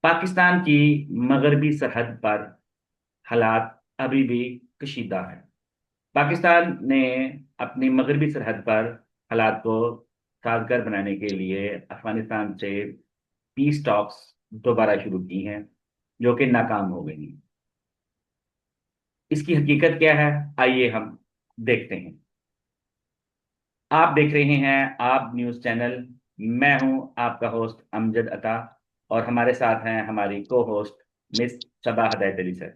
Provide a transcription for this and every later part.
पाकिस्तान की मगरबी सरहद पर हालात अभी भी कशीदा है। पाकिस्तान ने अपनी मगरबी सरहद पर हालात को साजगार बनाने के लिए अफगानिस्तान से पीस टॉक्स दोबारा शुरू की हैं, जो कि नाकाम हो गई हैं। इसकी हकीकत क्या है, आइए हम देखते हैं। आप देख रहे हैं आप न्यूज़ चैनल। मैं हूं आपका होस्ट अमजद अता, और हमारे साथ हैं हमारी को होस्ट मिस सबा हदायत अली सर।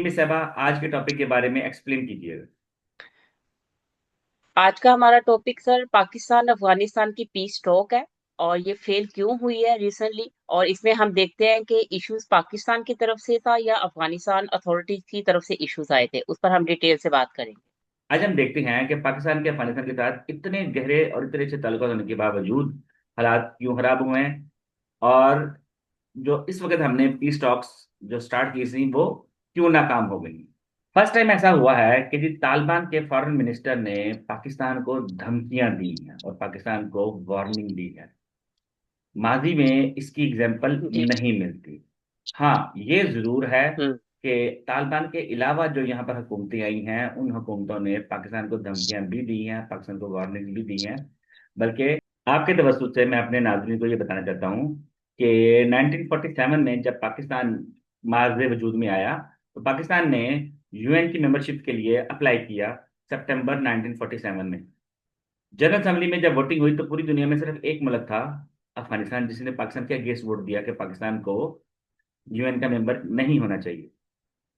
मिस सबा, आज के टॉपिक के बारे में एक्सप्लेन कीजिएगा। आज का हमारा टॉपिक सर पाकिस्तान अफगानिस्तान की पीस टॉक है। और ये फेल क्यों हुई है रिसेंटली, और इसमें हम देखते हैं कि इश्यूज पाकिस्तान की तरफ से था या अफगानिस्तान अथॉरिटीज की तरफ से इश्यूज आए थे। उस पर हम डिटेल से बात करेंगे। आज हम देखते हैं कि पाकिस्तान के अफगानिस्तान के साथ इतने गहरे और इतने अच्छे ताल्लुकात होने के बावजूद हालात क्यों खराब हुए हैं, और जो इस वक्त हमने पीस टॉक्स जो स्टार्ट की थी वो क्यों नाकाम हो गई। फर्स्ट टाइम ऐसा हुआ है कि जी तालिबान के फॉरेन मिनिस्टर ने पाकिस्तान को धमकियां दी हैं और पाकिस्तान को वार्निंग दी है। माजी में इसकी एग्जाम्पल जी। नहीं मिलती। हाँ, ये जरूर है हम्म। कि तालिबान के अलावा जो यहाँ पर हुकूमतें आई हैं, उन हुकूमतों ने पाकिस्तान को धमकियां भी दी हैं, पाकिस्तान को वार्निंग भी दी हैं। बल्कि आपके तवज्जुह से मैं अपने नाज़रीन को ये बताना चाहता हूँ कि 1947 में जब पाकिस्तान मार्ज़ वजूद में आया, तो पाकिस्तान ने यूएन की मेंबरशिप के लिए अप्लाई किया सितंबर 1947 में। जनरल असेंबली में जब वोटिंग हुई तो पूरी दुनिया में सिर्फ एक मुल्क था, अफगानिस्तान, जिसने पाकिस्तान के अगेंस्ट वोट दिया कि पाकिस्तान को यूएन का मेंबर नहीं होना चाहिए।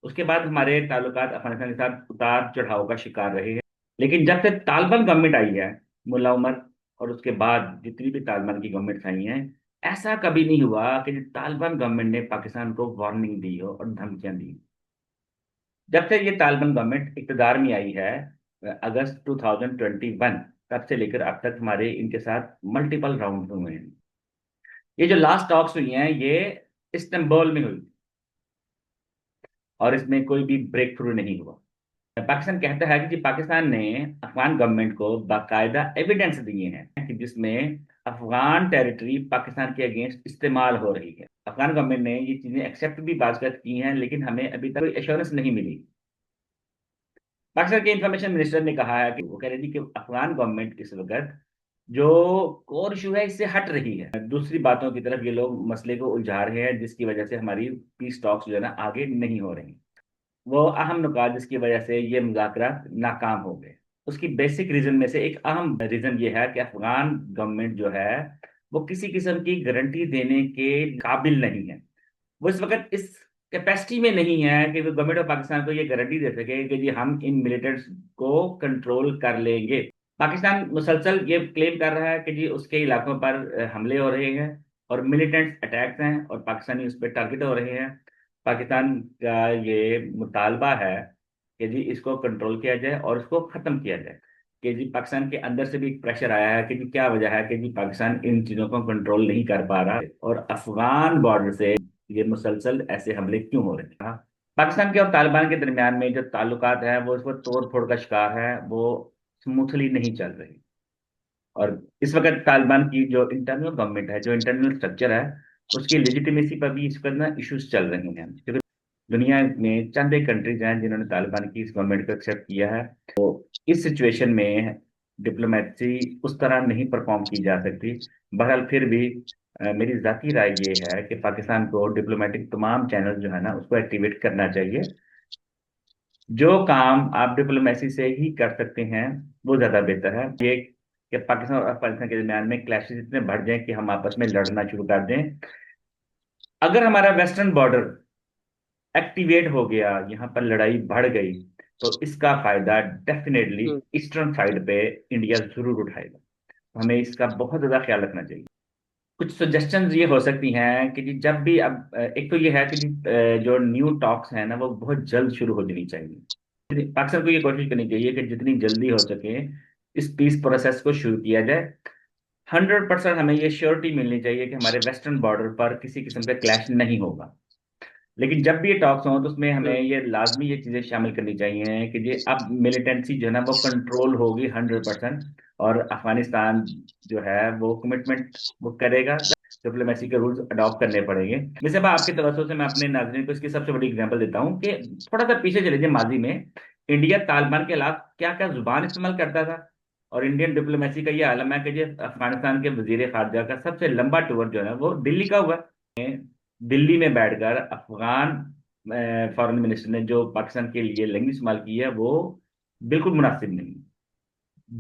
उसके बाद हमारे ताल्लुकात अफगानिस्तान के साथ उतार चढ़ाव का शिकार रहे हैं। लेकिन जब से तालिबान गवर्नमेंट आई है, मुल्ला उमर और उसके बाद जितनी भी तालिबान की गवर्नमेंट आई हैं, ऐसा कभी नहीं हुआ कि तालिबान गवर्नमेंट ने पाकिस्तान को वार्निंग दी हो और धमकियां दी। जब से ये तालिबान गवर्नमेंट इक़्तिदार में आई है, अगस्त 2021, तब से लेकर अब तक हमारे इनके साथ मल्टीपल राउंड हुए हैं। ये जो लास्ट टॉक्स हुई हैं, ये इस्तांबुल में हुई, और इसमें कोई भी ब्रेक थ्रू नहीं हुआ। पाकिस्तान कहता है कि जी पाकिस्तान ने अफगान गवर्नमेंट को बाकायदा एविडेंस दिए हैं कि जिसमें अफगान टेरिटरी पाकिस्तान के अगेंस्ट इस्तेमाल हो रही है। अफगान गवर्नमेंट ने ये चीजें एक्सेप्ट भी बाज़त की हैं, लेकिन हमें अभी तक कोई एश्योरेंस नहीं मिली। पाकिस्तान के इंफॉर्मेशन मिनिस्टर ने कहा है कि वो कह रही थी कि अफगान गवर्नमेंट इस वक्त जो कोर इशू है इससे हट रही है, दूसरी बातों की तरफ ये लोग मसले को उलझा रहे हैं, जिसकी वजह से हमारी पीस टॉक्स जो है ना आगे नहीं हो रही। वो अहम नुकात जिसकी वजह से ये मुज़ाकरात नाकाम हो गए, उसकी बेसिक रीजन में से एक अहम रीजन ये है कि अफगान गवर्नमेंट जो है वो किसी किस्म की गारंटी देने के काबिल नहीं है। वो इस वक्त इस कैपेसिटी में नहीं है कि वो गवर्नमेंट ऑफ पाकिस्तान को ये गारंटी दे सके कि जी हम इन मिलिटेंट्स को कंट्रोल कर लेंगे। पाकिस्तान मुसलसल ये क्लेम कर रहा है कि जी उसके इलाकों पर हमले हो रहे हैं और मिलिटेंट्स अटैक्स हैं और पाकिस्तानी उस पर टारगेट हो रहे हैं। पाकिस्तान का ये मुतालबा है कि जी इसको कंट्रोल किया जाए और इसको ख़त्म किया जाए। कि जी पाकिस्तान के अंदर से भी एक प्रेशर आया है कि जी क्या वजह है कि जी पाकिस्तान इन चीज़ों को कंट्रोल नहीं कर पा रहा है, और अफगान बॉर्डर से ये मुसलसल ऐसे हमले क्यों हो रहे हैं। हाँ, पाकिस्तान के और तालिबान के दरमियान में जो ताल्लुकात हैं वो इस वक्त तोड़ फोड़ का शिकार है, वो स्मूथली नहीं चल रही। और इस वक्त तालिबान की जो इंटरनल गवर्नमेंट है, जो इंटरनल स्ट्रक्चर है, उसकी लेजिटिमेसी पर भी इस वक्त ना इश्यूज चल रहे हैं, क्योंकि दुनिया में चंद एक कंट्रीज हैं जिन्होंने तालिबान की इस गवर्नमेंट को एक्सेप्ट किया है। इस सिचुएशन में डिप्लोमेसी उस तरह नहीं परफॉर्म की जा सकती। बहरहाल फिर भी मेरी जाती राय ये है कि पाकिस्तान को डिप्लोमेटिक तमाम चैनल जो है ना उसको एक्टिवेट करना चाहिए। जो काम आप डिप्लोमेसी से ही कर सकते हैं वो ज्यादा बेहतर है। ये कि पाकिस्तान और अफगानिस्तान के दरमियान में क्लैशेस इतने बढ़ जाएं कि हम आपस में लड़ना शुरू कर दें। अगर हमारा वेस्टर्न बॉर्डर एक्टिवेट हो गया, यहाँ पर लड़ाई बढ़ गई, तो इसका फायदा डेफिनेटली हम्म। ईस्टर्न साइड पे इंडिया जरूर उठाएगा। हमें इसका बहुत ज्यादा ख्याल रखना चाहिए। कुछ सजेशंस ये हो सकती हैं कि जी जब भी अब एक तो ये है कि जी जो न्यू टॉक्स है ना वो बहुत जल्द शुरू हो जानी चाहिए। पाकिस्तान को ये कोशिश करनी चाहिए कि जितनी जल्दी हो सके इस पीस प्रोसेस को शुरू किया जाए। 100% हमें ये श्योरिटी मिलनी चाहिए कि हमारे वेस्टर्न बॉर्डर पर किसी किस्म का क्लैश नहीं होगा। लेकिन जब भी ये टॉक्स हों तो उसमें हमें हम्म ये लाजमी ये चीजें शामिल करनी चाहिए कि ये अब मिलिटेंसी जो है ना वो कंट्रोल होगी 100%। और अफगानिस्तान जो है वो कमिटमेंट वो करेगा। डिप्लोमेसी के रूल्स अडॉप्ट करने पड़ेंगे। वैसे अब आपके तवज्जो से मैं अपने नाज़रीन को इसकी सबसे बड़ी एग्जांपल देता हूँ कि थोड़ा सा पीछे चले जाइए माजी में। इंडिया तालिबान के खिलाफ क्या क्या जुबान इस्तेमाल करता था। और इंडियन डिप्लोमेसी का ये आलम है कि ये अफगानिस्तान के वजीर खारजा का सबसे लंबा टूर जो है वो दिल्ली का हुआ। दिल्ली में बैठकर अफगान फॉरेन मिनिस्टर ने जो पाकिस्तान के लिए लैंग्वेज इस्तेमाल की है वो बिल्कुल मुनासिब नहीं।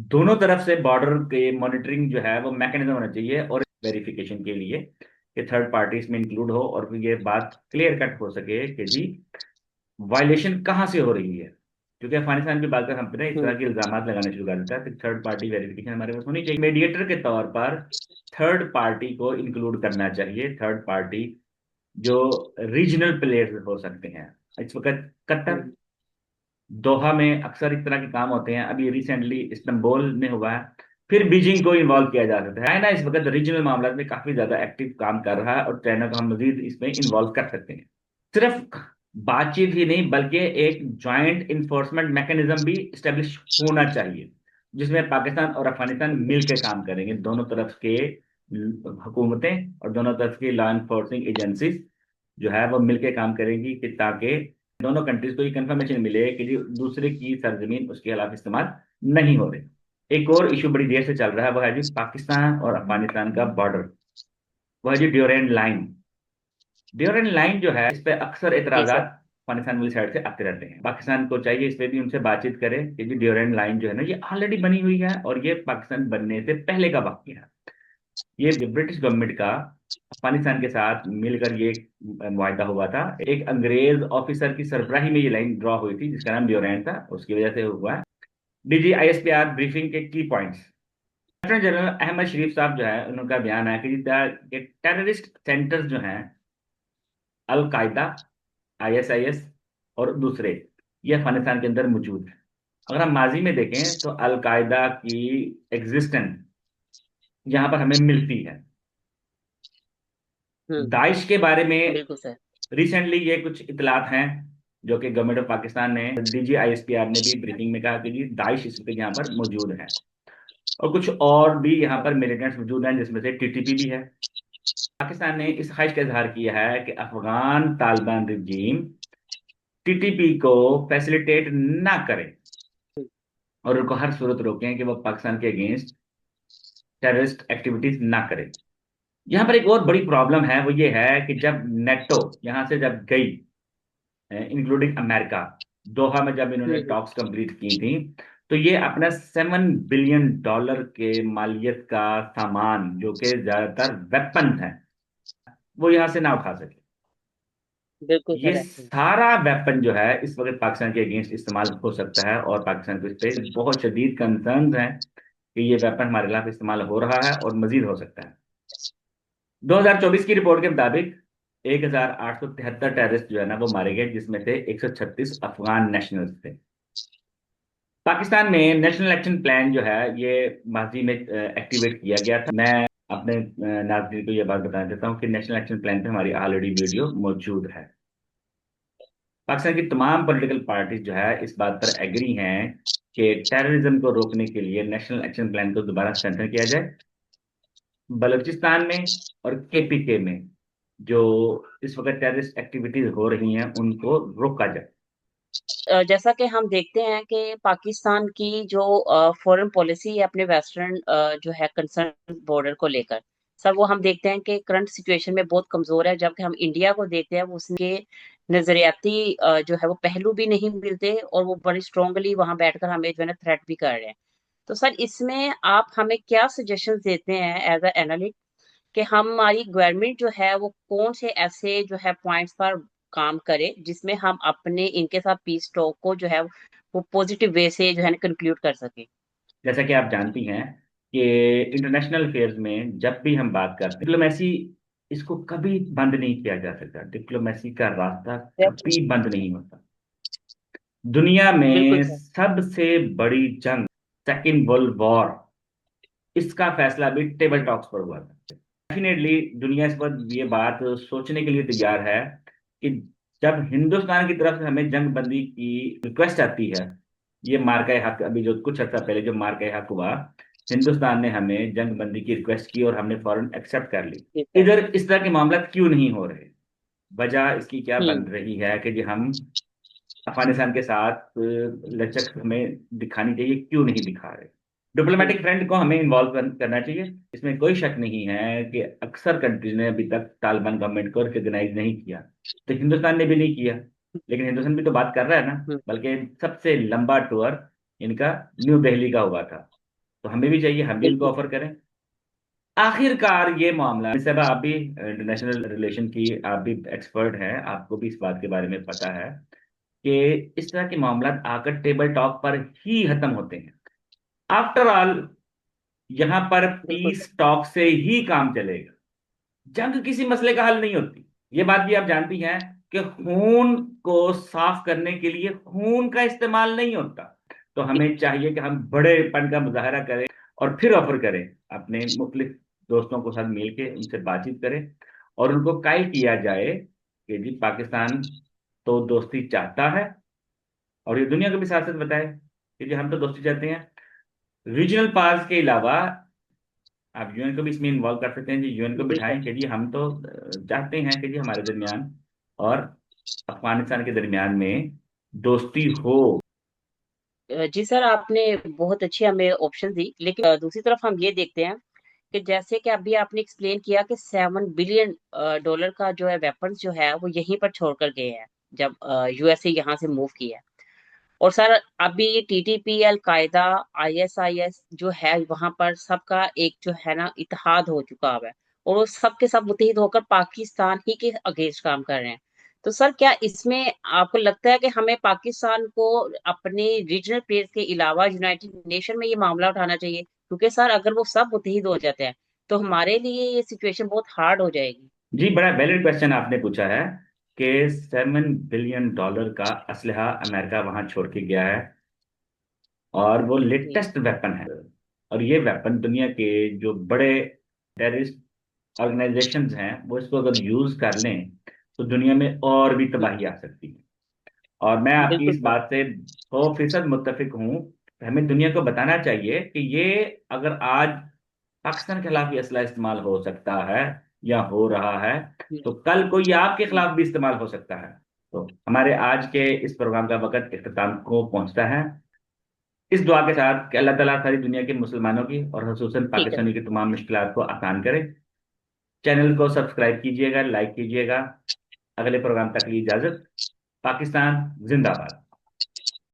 दोनों तरफ से बॉर्डर के मॉनिटरिंग जो है वो मैकेनिज्म होना चाहिए और वेरिफिकेशन के लिए कि थर्ड पार्टी इसमें इंक्लूड हो और फिर ये बात क्लियर कट हो सके कि जी वायलेशन कहाँ से हो रही है। क्योंकि अफगानिस्तान की बात कर हम पे ना इस तरह हम्म के इल्जाम लगाने शुरू कर देता है, फिर थर्ड पार्टी वेरिफिकेशन हमारे पास होनी चाहिए। मीडिएटर के तौर पर थर्ड पार्टी को इंक्लूड करना चाहिए। थर्ड पार्टी जो रीजनल प्लेयर्स हो सकते हैं। इस वक्त कतर, हम्म दोहा में अक्सर इस तरह के काम होते हैं। अभी रिसेंटली इस्तांबुल में हुआ है। फिर बीजिंग को इन्वॉल्व किया जा सकता है। चाइना इस वक्त रीजनल मामला में काफी ज्यादा एक्टिव काम कर रहा है और चाइना को हम मजीद इसमें इन्वॉल्व कर सकते हैं। सिर्फ बातचीत ही नहीं बल्कि एक जॉइंट इन्फोर्समेंट मैकेनिज्म भी स्टेब्लिश होना चाहिए जिसमें पाकिस्तान और अफगानिस्तान मिलकर काम करेंगे। दोनों तरफ के हुकूमतें और दोनों तरफ की लॉ इन्फोर्सिंग एजेंसीज जो है वो मिलकर काम करेंगी कि ताकि दोनों कंट्रीज को ये कंफर्मेशन मिले कि जी दूसरे की सरजमीन उसके खिलाफ इस्तेमाल नहीं हो रही। एक और इशू बड़ी देर से चल रहा है वो है जी पाकिस्तान और अफगानिस्तान का बॉर्डर। वह है जी ड्यूरेंट लाइन। ड्यूरेंट लाइन जो है इस पे अक्सर जी सर। एतराजात पाकिस्तान वाली साइड से आते रहते हैं। पाकिस्तान को चाहिए इस पे भी उनसे बातचीत करे कि जी ड्यूरेंट लाइन जो है ना ये ऑलरेडी बनी हुई है और ये पाकिस्तान बनने से पहले का वाकया है। ये ब्रिटिश गवर्नमेंट का अफगानिस्तान के साथ मिलकर ये मुआहदा हुआ था। एक अंग्रेज ऑफिसर की सरबराही में ये लाइन ड्रॉ हुई थी जिसका नाम ड्यूरेंट था, उसकी वजह से हुआ है। DGISPR ब्रीफिंग के की पॉइंट्स। लेफ्टिनेंट जनरल अहमद शरीफ साहब जो है उनका बयान है कि टेररिस्ट सेंटर्स जो हैं अलकायदा, ISIS और दूसरे ये अफगानिस्तान के अंदर मौजूद है। अगर हम माजी में देखें तो अलकायदा की एग्जिस्टेंस यहाँ पर हमें मिलती है। हम्म दाइश के बारे में बिल्कुल सर। रिसेंटली ये कुछ इतलात हैं जो कि गवर्नमेंट ऑफ पाकिस्तान ने DGISPR ने भी ब्रीफिंग में कहा कि जी दाइश इस वक्त यहाँ पर मौजूद है। और कुछ और भी यहाँ पर मिलिटेंट्स मौजूद हैं जिसमें से TTP भी है। पाकिस्तान ने इस ख्वाहिश का इजहार किया है कि अफगान तालिबान रिजीम TTP को फैसिलिटेट ना करे और उनको हर सूरत रोकें कि वो पाकिस्तान के अगेंस्ट टेररिस्ट एक्टिविटीज ना करे। यहाँ पर एक और बड़ी प्रॉब्लम है वो ये है कि जब नेटो यहाँ से जब गई इंक्लूडिंग अमेरिका दोहा में जब इन्होंने हम्म टॉक्स कंप्लीट की थी तो ये अपना $7 बिलियन के मालियत का सामान जो कि ज्यादातर वेपन है वो यहाँ से ना उठा सके। बिल्कुल ये सर ऐसे ही। सारा वेपन जो है इस वक्त पाकिस्तान के अगेंस्ट इस्तेमाल हो सकता है और पाकिस्तान को इस पे बहुत शदीद कंसर्न है कि ये वेपन हमारे खिलाफ इस्तेमाल हो रहा है और मजीद हो सकता है। 2024 की रिपोर्ट के मुताबिक 1873 टेररिस्ट जो है ना वो मारे गए जिसमें से 136 अफगान नेशनल्स थे। पाकिस्तान में नेशनल एक्शन प्लान जो है ये माजी में एक्टिवेट किया गया था। मैं अपने नाज़रीन को ये बात बताना चाहता हूँ कि नेशनल एक्शन प्लान पे हमारी ऑलरेडी वीडियो मौजूद है। पाकिस्तान की तमाम पॉलिटिकल पार्टीज जो है इस बात पर एग्री हैं कि टेररिज्म को रोकने के लिए नेशनल एक्शन प्लान को दोबारा स्ट्रेंथन किया जाए। बलूचिस्तान में और KPK में जो इस वक्त टेररिस्ट एक्टिविटीज हो रही हैं उनको रोका जाए। जैसा कि हम देखते हैं कि पाकिस्तान की जो फॉरेन पॉलिसी है अपने वेस्टर्न जो है कंसर्न बॉर्डर को लेकर, सर वो हम देखते हैं कि करंट सिचुएशन में बहुत कमजोर है। जबकि हम इंडिया को देखते हैं वो उसके नजरियाती जो है वो पहलू भी नहीं मिलते और वो बड़ी स्ट्रांगली वहां बैठकर हमें जो है ना थ्रेट भी कर रहे हैं। तो सर इसमें आप हमें क्या सजेशन देते हैं एज अ एनालिस्ट कि हमारी गवर्नमेंट जो है वो कौन से ऐसे जो है पॉइंट्स पर काम करे जिसमें हम अपने इनके साथ पीस टॉक को जो है वो पॉजिटिव वे से जो है ना कंक्लूड कर सके। जैसा कि आप जानती हैं कि इंटरनेशनल अफेयर्स में जब भी हम बात करते हैं डिप्लोमेसी, इसको कभी बंद नहीं किया जा सकता। डिप्लोमेसी का रास्ता कभी बंद नहीं होता। दुनिया बिल्कुल में सर। सबसे बड़ी जंग, सेकेंड वर्ल्ड वॉर, इसका फैसला भी टेबल टॉक्स पर हुआ था। डेफिनेटली दुनिया इस पर ये बात सोचने के लिए तैयार है कि जब हिंदुस्तान की तरफ से हमें जंग बंदी की रिक्वेस्ट आती है, ये मार्का हक, अभी जो कुछ अर्सा पहले जो मार्का हक हुआ, हिंदुस्तान ने हमें जंग बंदी की रिक्वेस्ट की और हमने फौरन एक्सेप्ट कर ली। जी सर। इधर इस तरह के मामला क्यों नहीं हो रहे? वजह इसकी क्या बन हम्म। रही है कि जी हम अफगानिस्तान के साथ लचक हमें दिखानी चाहिए, क्यों नहीं दिखा रहे? जी। डिप्लोमेटिक फ्रंट को हमें इन्वॉल्व करना चाहिए, इसमें कोई शक नहीं है कि अक्सर कंट्रीज ने अभी तक तालिबान गवर्नमेंट को रिकॉग्नाइज नहीं किया, तो हिंदुस्तान ने भी नहीं किया। लेकिन हिंदुस्तान भी तो बात कर रहा है ना, हम्म। बल्कि सबसे लंबा टूर इनका न्यू दिल्ली का हुआ था, तो हमें भी चाहिए, हम भी इनको बिल्कुल। ऑफर करें। आखिरकार ये मामला सब, आप भी इंटरनेशनल रिलेशन की आप भी एक्सपर्ट हैं, आपको भी इस बात के बारे में पता है कि इस तरह के मामला आकर टेबल टॉक पर ही खत्म होते हैं। आफ्टर ऑल यहाँ पर बिल्कुल सर। पीस टॉक से ही काम चलेगा। जंग किसी मसले का हल नहीं होती। ये बात भी आप जानती हैं कि खून को साफ करने के लिए खून का इस्तेमाल नहीं होता। तो हमें चाहिए कि हम बड़ेपन का मुजाहरा करें और फिर ऑफर करें, अपने मुख्तलिफ दोस्तों के साथ मिल के उनसे बातचीत करें और उनको कायल किया जाए कि जी पाकिस्तान तो दोस्ती चाहता है, और ये दुनिया को भी साथ साथ बताए कि जी हम तो दोस्ती चाहते हैं। रीजनल पार्स के अलावा आप यूएन को भी इसमें इन्वॉल्व कर सकते हैं जी, यूएन को जी सर। बिठाएं कि जी हम तो चाहते हैं कि जी हमारे दरमियान और अफगानिस्तान के दरमियान में दोस्ती हो। जी सर, आपने बहुत अच्छी हमें ऑप्शन दी, लेकिन दूसरी तरफ हम ये देखते हैं कि जैसे कि अभी आपने एक्सप्लेन किया कि 7 बिलियन डॉलर का जो है वेपन्स जो है वो यहीं पर छोड़कर गए हैं जब यूएसए यहाँ से मूव किया है। और सर अभी टीटीपी, अल कायदा, आईएसआईएस जो है वहां पर सबका एक जो है ना इत्तेहाद हो चुका है, और वो सब के सब मुत्तहिद होकर पाकिस्तान ही के अगेंस्ट काम कर रहे हैं। तो सर क्या इसमें आपको लगता है कि हमें पाकिस्तान को अपने रीजनल प्लेयर्स के अलावा यूनाइटेड नेशन में ये मामला उठाना चाहिए? क्योंकि सर अगर वो सब मुत्तहिद हो जाते हैं तो हमारे लिए ये सिचुएशन बहुत हार्ड हो जाएगी। जी बड़ा वैलिड क्वेश्चन आपने पूछा है कि $7 बिलियन का असलहा अमेरिका वहां छोड़ के गया है, और वो जी। लेटेस्ट वेपन है। और ये वेपन दुनिया के जो बड़े टेररिस्ट ऑर्गेनाइजेशंस हैं वो इसको अगर यूज कर लें तो दुनिया में और भी तबाही आ सकती है। और मैं आपकी बिल्कुल इस सर। बात से 100% मुत्तफिक हूँ। हमें दुनिया को बताना चाहिए कि ये अगर आज पाकिस्तान के खिलाफ ये असला इस्तेमाल हो सकता है या हो रहा है, जी। तो कल को ये आपके जी। खिलाफ भी इस्तेमाल हो सकता है। तो हमारे आज के इस प्रोग्राम का वक्त इख्तिताम को पहुंचता है, इस दुआ के साथ कि अल्लाह ताला सारी दुनिया के मुसलमानों की और खुसूसन ठीक है पाकिस्तानी सर। की तमाम मुश्किलात को आसान करे। चैनल को सब्सक्राइब कीजिएगा, लाइक कीजिएगा। अगले प्रोग्राम तक की इजाजत। पाकिस्तान जिंदाबाद।